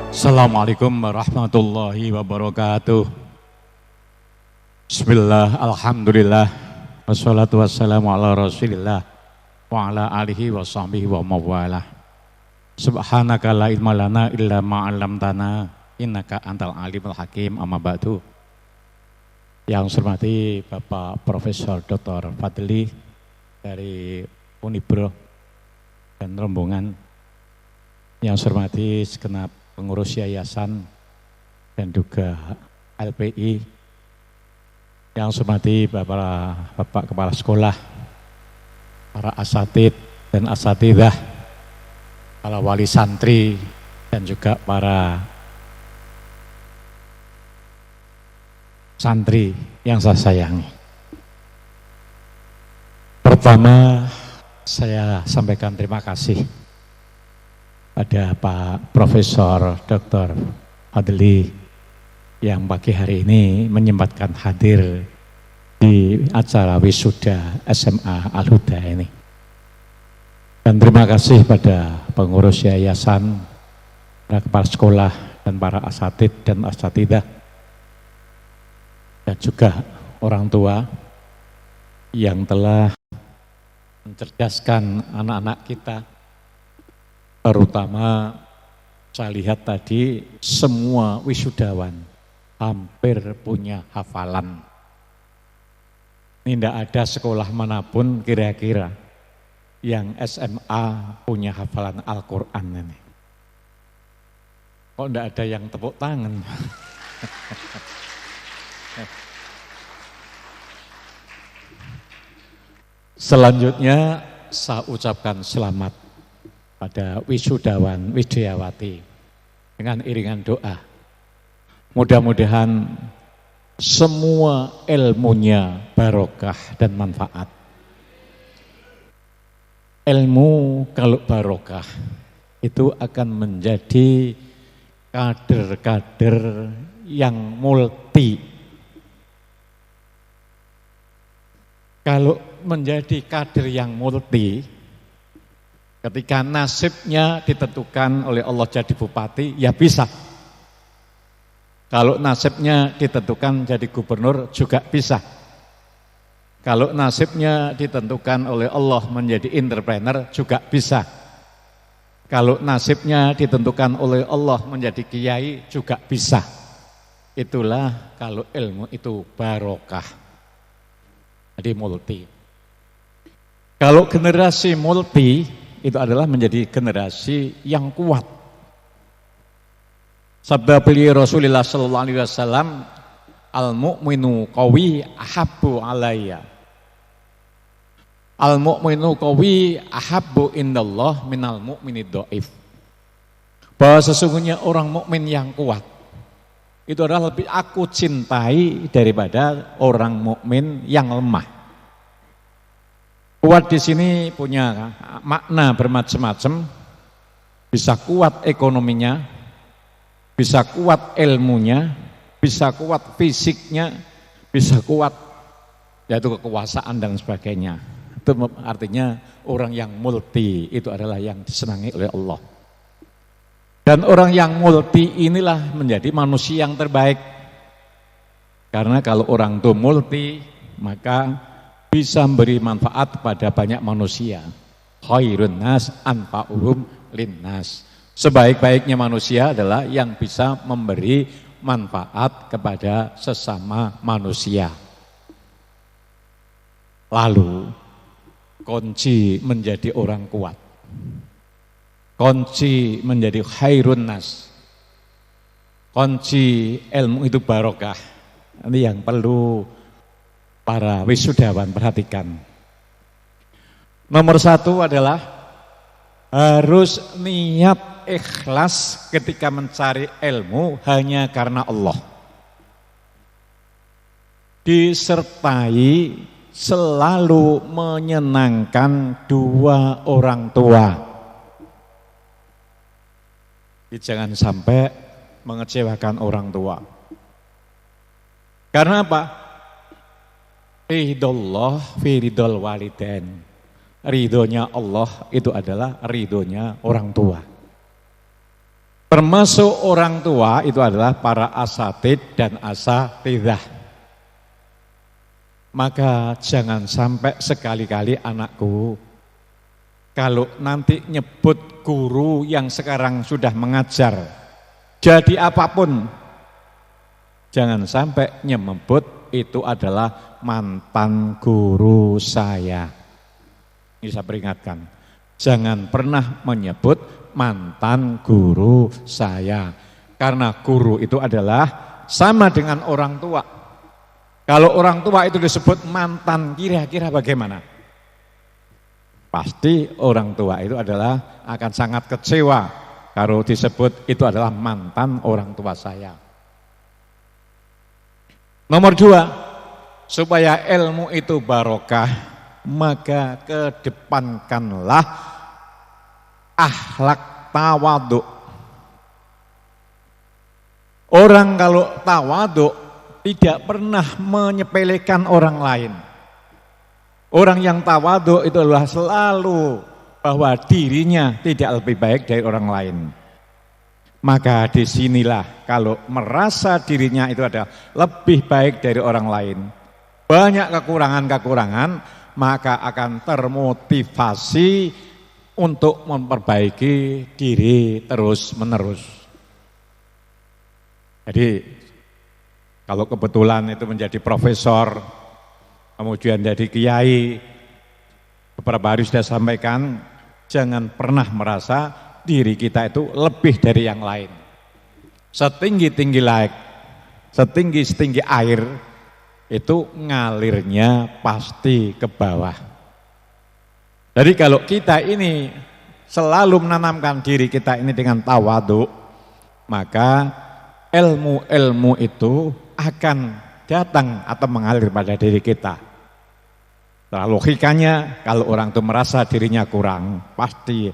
Assalamualaikum warahmatullahi wabarakatuh. Bismillah, alhamdulillah, wassalatu wassalamu ala rasulillah wa ala alihi wa sahbihi wa mawalah. Subhanaka la ilma lana illa ma'alamtana innaka antal alimul hakim, amma ba'du. Yang saya hormati Bapak Profesor Dr. Fadli dari Unibro dan rombongan. Yang saya hormati segenap pengurus yayasan dan juga LPI, yang saya hormati Bapak Kepala Sekolah, para asatid dan asatidah, para wali santri, dan juga para santri yang saya sayangi. Pertama, saya sampaikan terima kasih pada Pak Profesor Dr. Fadli yang pagi hari ini menyempatkan hadir di acara wisuda SMA Al-Huda ini. Dan terima kasih pada pengurus yayasan, para kepala sekolah, dan para asatid dan asatidah, dan juga orang tua yang telah mencerdaskan anak-anak kita. Terutama saya lihat tadi semua wisudawan hampir punya hafalan. Ini tidak ada sekolah manapun kira-kira yang SMA punya hafalan Al-Quran ini. Kok tidak ada yang tepuk tangan? Selanjutnya saya ucapkan selamat pada wisudawan, wisudawati dengan iringan doa. Mudah-mudahan semua ilmunya barokah dan manfaat. Ilmu kalau barokah itu akan menjadi kader-kader yang multi. Kalau menjadi kader yang multi, ketika nasibnya ditentukan oleh Allah jadi bupati, ya bisa. Kalau nasibnya ditentukan jadi gubernur, juga bisa. Kalau nasibnya ditentukan oleh Allah menjadi entrepreneur, juga bisa. Kalau nasibnya ditentukan oleh Allah menjadi kiai, juga bisa. Itulah kalau ilmu itu barokah. Jadi multi. Kalau generasi multi, itu adalah menjadi generasi yang kuat. Sabda beliau Rasulullah sallallahu alaihi wasallam, al-mu'minu qawi ahabbu alayya. Al-mu'minu qawi ahabbu indallah minal mu'mini dhaif. Bahwa sesungguhnya orang mukmin yang kuat itu adalah lebih aku cintai daripada orang mukmin yang lemah. Kuat di sini punya makna bermacam-macam, bisa kuat ekonominya, bisa kuat ilmunya, bisa kuat fisiknya, bisa kuat yaitu kekuasaan dan sebagainya. Itu artinya orang yang multi itu adalah yang disenangi oleh Allah. Dan orang yang multi inilah menjadi manusia yang terbaik. Karena kalau orang itu multi, maka bisa memberi manfaat pada banyak manusia. Khairun nas anfa'uhum linnas. Sebaik-baiknya manusia adalah yang bisa memberi manfaat kepada sesama manusia. Lalu kunci menjadi orang kuat, kunci menjadi khairun nas, kunci ilmu itu barokah. Ini yang perlu para wisudawan perhatikan. Nomor satu adalah harus niat ikhlas ketika mencari ilmu hanya karena Allah. Disertai selalu menyenangkan dua orang tua. Jangan sampai mengecewakan orang tua. Karena apa? Ridullah fi ridul walidain. Ridhonya Allah itu adalah ridhonya orang tua. Termasuk orang tua itu adalah para asatid dan asatidzah. Maka jangan sampai sekali-kali anakku, kalau nanti nyebut guru yang sekarang sudah mengajar, jadi apapun, jangan sampai nyebut itu adalah mantan guru saya. Ini saya peringatkan, jangan pernah menyebut mantan guru saya, karena guru itu adalah sama dengan orang tua. Kalau orang tua itu disebut mantan, kira-kira bagaimana? Pasti orang tua itu adalah akan sangat kecewa kalau disebut itu adalah mantan orang tua saya. Nomor 2, supaya ilmu itu barokah, maka kedepankanlah akhlak tawadhu. Orang kalau tawadhu tidak pernah menyepelekan orang lain. Orang yang tawadhu itu adalah selalu bahwa dirinya tidak lebih baik dari orang lain. Maka disinilah kalau merasa dirinya itu adalah lebih baik dari orang lain, banyak kekurangan-kekurangan, maka akan termotivasi untuk memperbaiki diri terus-menerus. Jadi kalau kebetulan itu menjadi profesor, kemudian jadi kiai, beberapa hari sudah sampaikan, jangan pernah merasa diri kita itu lebih dari yang lain. Setinggi-tinggi langit, setinggi-tinggi air, itu ngalirnya pasti ke bawah. Jadi kalau kita ini selalu menanamkan diri kita ini dengan tawadhu, maka ilmu-ilmu itu akan datang atau mengalir pada diri kita. Nah, logikanya kalau orang itu merasa dirinya kurang, pasti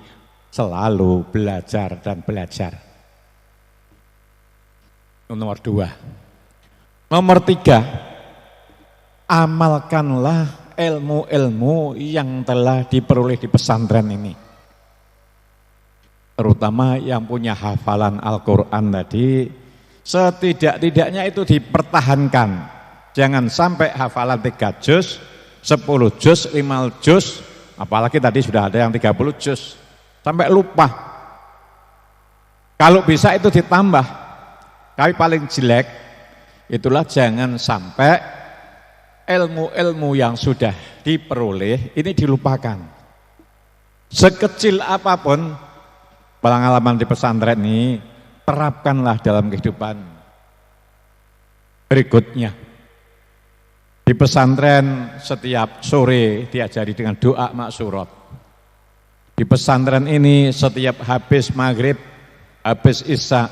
selalu belajar dan belajar. Nomor 2. Nomor 3, amalkanlah ilmu-ilmu yang telah diperoleh di pesantren ini. Terutama yang punya hafalan Al-Quran tadi, setidak-tidaknya itu dipertahankan. Jangan sampai hafalan 3 juz, 10 juz, 5 juz, apalagi tadi sudah ada yang 30 juz, sampai lupa. Kalau bisa itu ditambah, tapi paling jelek, itulah jangan sampai ilmu-ilmu yang sudah diperoleh ini dilupakan. Sekecil apapun pengalaman di pesantren ini, terapkanlah dalam kehidupan berikutnya. Di pesantren setiap sore diajari dengan doa maksurat. Di pesantren ini setiap habis maghrib, habis isya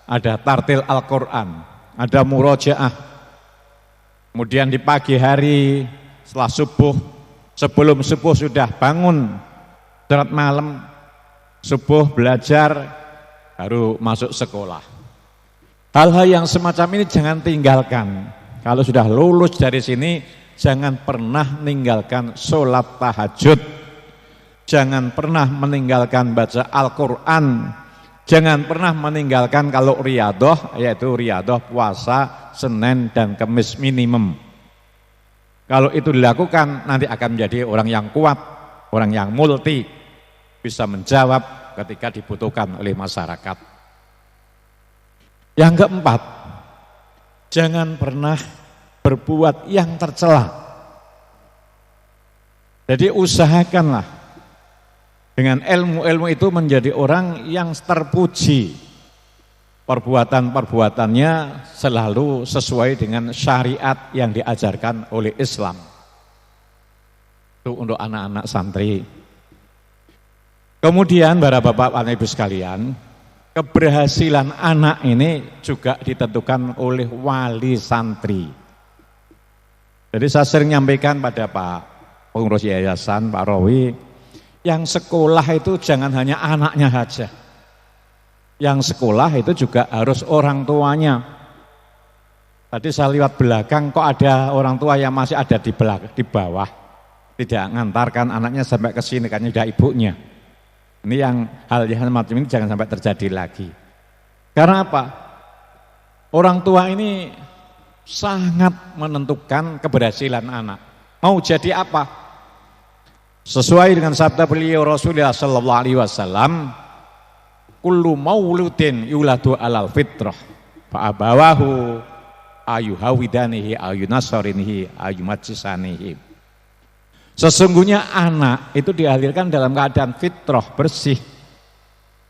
ada tartil Al-Quran, ada murojaah. Kemudian di pagi hari setelah subuh, sebelum subuh sudah bangun, sholat malam, subuh belajar, baru masuk sekolah. Hal-hal yang semacam ini jangan tinggalkan. Kalau sudah lulus dari sini, jangan pernah meninggalkan sholat tahajud, jangan pernah meninggalkan baca Al-Quran, jangan pernah meninggalkan kalau riyadhah, yaitu riyadhah puasa Senin dan Kamis minimum. Kalau itu dilakukan, nanti akan menjadi orang yang kuat, orang yang multi, bisa menjawab ketika dibutuhkan oleh masyarakat. Yang keempat, jangan pernah berbuat yang tercela. Jadi usahakanlah dengan ilmu-ilmu itu menjadi orang yang terpuji. Perbuatan-perbuatannya selalu sesuai dengan syariat yang diajarkan oleh Islam. Itu untuk anak-anak santri. Kemudian para bapak dan ibu sekalian, keberhasilan anak ini juga ditentukan oleh wali santri. Jadi saya sering nyampaikan pada Pak pengurus yayasan, Pak Rawi, yang sekolah itu jangan hanya anaknya saja. Yang sekolah itu juga harus orang tuanya. Tadi saya lihat belakang, kok ada orang tua yang masih ada di bawah, tidak ngantarkan anaknya sampai ke sini, kan sudah ibunya. Ini yang hal yang semacam ini jangan sampai terjadi lagi. Karena apa? Orang tua ini sangat menentukan keberhasilan anak. Mau jadi apa? Sesuai dengan sabda beliau Rasulullah sallallahu alaihi wasallam, kullu mauludin yuladu alal fitrah fa abawahu ayuhawidanihi ayunasarinihi ayumajisanihi. Sesungguhnya anak itu dilahirkan dalam keadaan fitrah, bersih.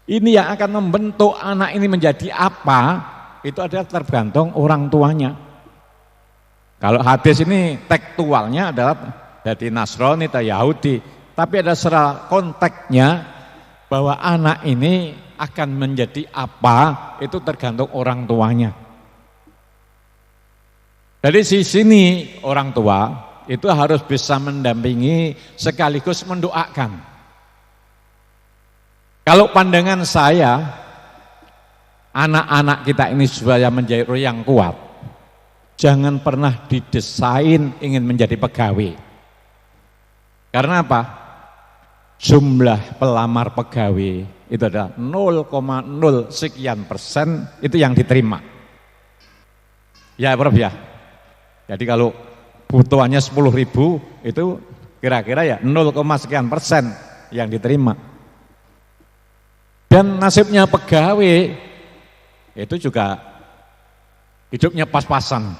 Ini yang akan membentuk anak ini menjadi apa, itu adalah tergantung orang tuanya. Kalau hadis ini tekstualnya adalah dari Nasrani atau Yahudi, tapi ada secara konteksnya bahwa anak ini akan menjadi apa, itu tergantung orang tuanya. Dari sisi ini orang tua itu harus bisa mendampingi sekaligus mendoakan. Kalau pandangan saya, anak-anak kita ini supaya menjadi orang yang kuat, jangan pernah didesain ingin menjadi pegawai. Karena apa? Jumlah pelamar pegawai itu adalah 0,0 sekian persen itu yang diterima. Ya Prof ya. Jadi kalau butuhannya 10.000 itu kira-kira ya 0, sekian persen yang diterima. Dan nasibnya pegawai itu juga hidupnya pas-pasan.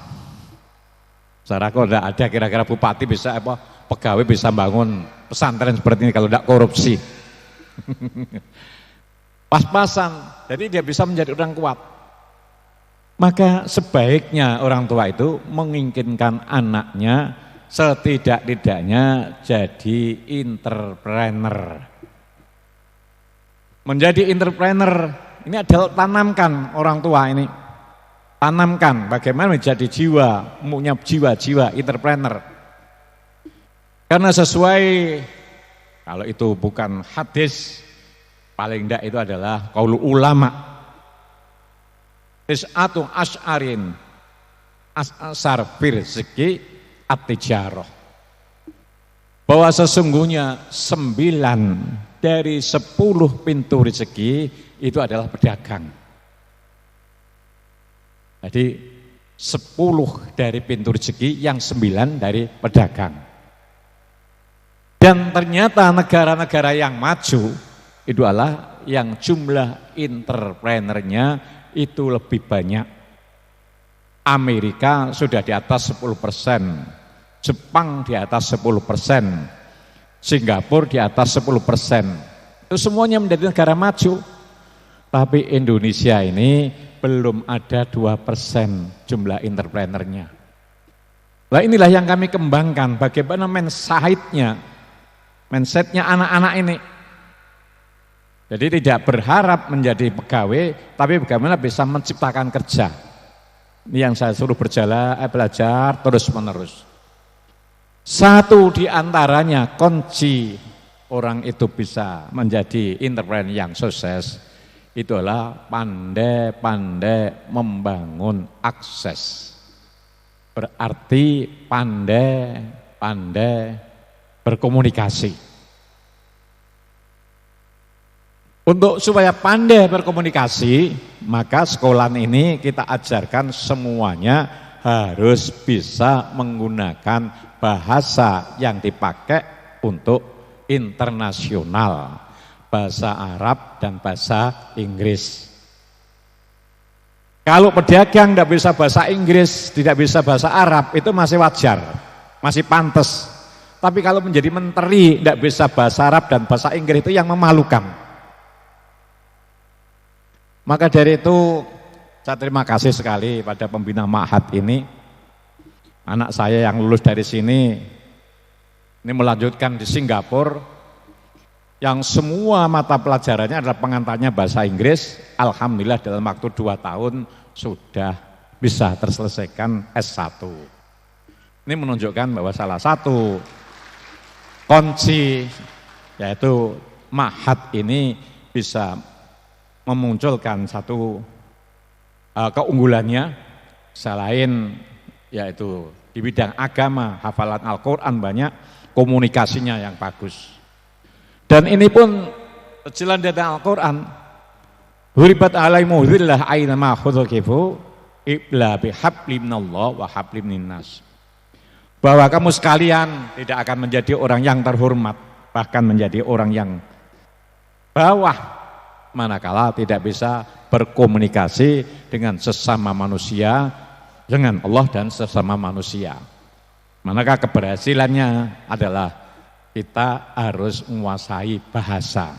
Secara kok ada kira-kira bupati bisa apa? Pegawai bisa bangun pesantren seperti ini kalau tidak korupsi. Pas-pasan, jadi dia bisa menjadi orang kuat. Maka sebaiknya orang tua itu menginginkan anaknya setidak-tidaknya jadi entrepreneur. Menjadi entrepreneur ini adalah tanamkan orang tua ini. Tanamkan bagaimana menjadi jiwa, punya jiwa-jiwa entrepreneur. Karena sesuai, kalau itu bukan hadis, paling tidak itu adalah qaulu ulama. Tis'atu as'arin as'ar firziki at-tijarah. Bahwa sesungguhnya 9 dari 10 pintu rezeki itu adalah pedagang. Jadi 10 dari pintu rezeki, yang 9 dari pedagang. Dan ternyata negara-negara yang maju itu adalah yang jumlah entrepreneurnya itu lebih banyak. Amerika sudah di atas 10%, Jepang di atas 10%, Singapura di atas 10%. Itu semuanya menjadi negara maju. Tapi Indonesia ini belum ada 2% jumlah entrepreneurnya. Nah inilah yang kami kembangkan, bagaimana mindsetnya anak-anak ini. Jadi tidak berharap menjadi pegawai, tapi bagaimana bisa menciptakan kerja. Ini yang saya suruh belajar terus-menerus. Satu di antaranya kunci orang itu bisa menjadi entrepreneur yang sukses, itu adalah pandai-pandai membangun akses. Berarti pandai-pandai berkomunikasi. Untuk supaya pandai berkomunikasi, maka sekolah ini kita ajarkan semuanya harus bisa menggunakan bahasa yang dipakai untuk internasional, bahasa Arab dan bahasa Inggris. Kalau pedagang tidak bisa bahasa Inggris, tidak bisa bahasa Arab, itu masih wajar, masih pantas. Tapi kalau menjadi menteri tidak bisa bahasa Arab dan bahasa Inggris, itu yang memalukan. Maka dari itu saya terima kasih sekali pada pembina Ma'had ini. Anak saya yang lulus dari sini ini melanjutkan di Singapura, yang semua mata pelajarannya adalah pengantarnya bahasa Inggris. Alhamdulillah dalam waktu 2 tahun sudah bisa terselesaikan S1. Ini menunjukkan bahwa salah satu kunci yaitu Ma'had ini bisa memunculkan satu keunggulannya, selain yaitu di bidang agama, hafalan Al-Quran banyak, komunikasinya yang bagus. Dan ini pun sejalan dengan Al-Quran, Huribat alaihimu dzillah aina ma khudhukifu ibla bihablin minallah wa hablin minnas. Bahwa kamu sekalian tidak akan menjadi orang yang terhormat, bahkan menjadi orang yang bawah manakala tidak bisa berkomunikasi dengan sesama manusia, dengan Allah dan sesama manusia. Manakah keberhasilannya adalah kita harus menguasai bahasa.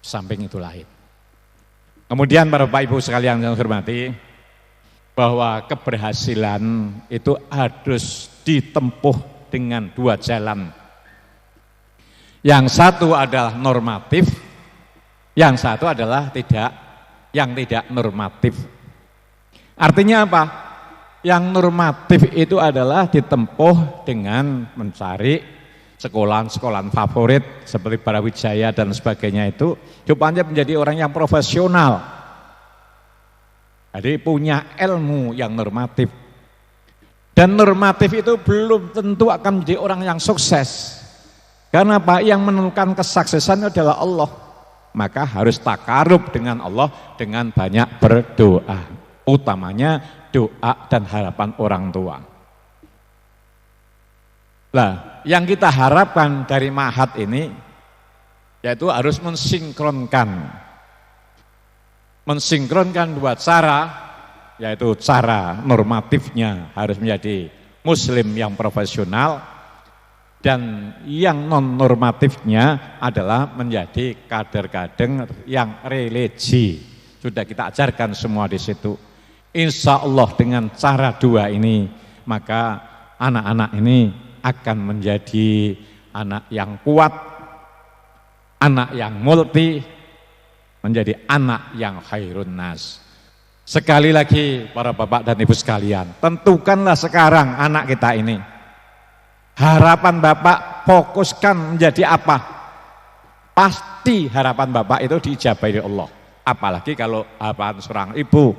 Samping itu lain. Kemudian para Bapak Ibu sekalian yang saya hormati, bahwa keberhasilan itu harus ditempuh dengan dua jalan. Yang satu adalah normatif, yang satu adalah tidak normatif. Artinya apa? Yang normatif itu adalah ditempuh dengan mencari sekolahan-sekolahan favorit seperti Brawijaya dan sebagainya itu supaya menjadi orang yang profesional. Jadi punya ilmu yang normatif. Dan normatif itu belum tentu akan menjadi orang yang sukses. Karena apa? Yang menentukan kesuksesan adalah Allah. Maka harus takarub dengan Allah dengan banyak berdoa. Utamanya doa dan harapan orang tua. Nah, yang kita harapkan dari Ma'had ini yaitu harus mensinkronkan dua cara, yaitu cara normatifnya harus menjadi muslim yang profesional, dan yang non normatifnya adalah menjadi kader-kader yang religi. Sudah kita ajarkan semua di situ. Insya Allah dengan cara dua ini maka anak-anak ini akan menjadi anak yang kuat, anak yang multi, menjadi anak yang khairun nas. Sekali lagi para bapak dan ibu sekalian, tentukanlah sekarang anak kita ini. Harapan bapak fokuskan menjadi apa? Pasti harapan bapak itu diijabahi Allah. Apalagi kalau harapan seorang ibu,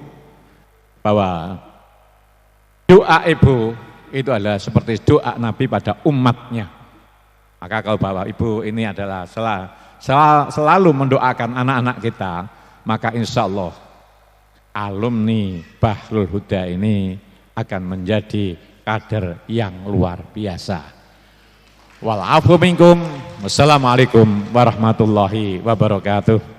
bahwa doa ibu itu adalah seperti doa Nabi pada umatnya. Maka kalau bapak ibu ini adalah selalu mendoakan anak-anak kita, maka insya Allah alumni Bahrul Huda ini akan menjadi kader yang luar biasa. Wal afu minkum. Wassalamualaikum warahmatullahi wabarakatuh.